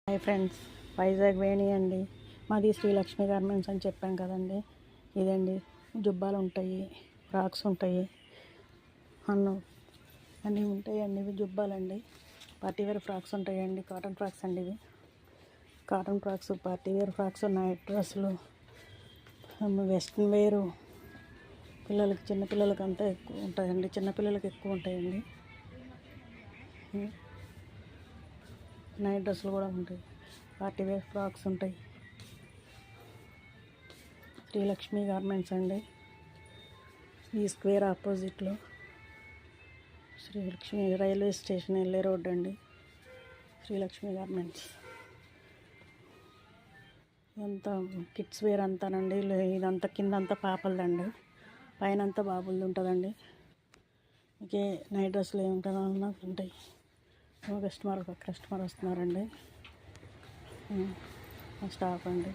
Hi friends, Vizag వేణి అండి. మాది Srilakshmi garments అని చెప్పాం కదండి. ఇదండి, జుబ్బాలు ఉంటాయి, ఫ్రాక్స్ ఉంటాయి, అన్నీ ఉంటాయండి. ఇవి జుబ్బాలండి. పార్టీవేర్ ఫ్రాక్స్ ఉంటాయండి. కాటన్ ఫ్రాక్స్ అండి. ఇవి cotton frocks, partywear frocks, night డ్రెస్సులు, వెస్ట్రన్ వేరు, పిల్లలకి చిన్నపిల్లలకి అంతా ఎక్కువ ఉంటాయండి. చిన్నపిల్లలకి ఎక్కువ ఉంటాయండి. నైట్ డ్రెస్సులు కూడా ఉంటాయి. పార్టీవేర్ ఫ్రాక్స్ ఉంటాయి. శ్రీలక్ష్మి గార్మెంట్స్ అండి. ఈ స్క్వేర్ ఆపోజిట్లో శ్రీలక్ష్మి రైల్వే స్టేషన్ వెళ్ళే రోడ్ అండి. శ్రీలక్ష్మి గార్మెంట్స్. ఇదంతా కిడ్స్ వేర్ అంతానండి. ఇదంతా కిందంతా పాపలదండి, పైన అంతా బాబులది ఉంటుందండి. ఇంకే నైట్ డ్రెస్సులు ఏముంటుందో అన్నది ఉంటాయి. కస్టమర్ వస్తున్నారండి. స్టాఫ్ అండి.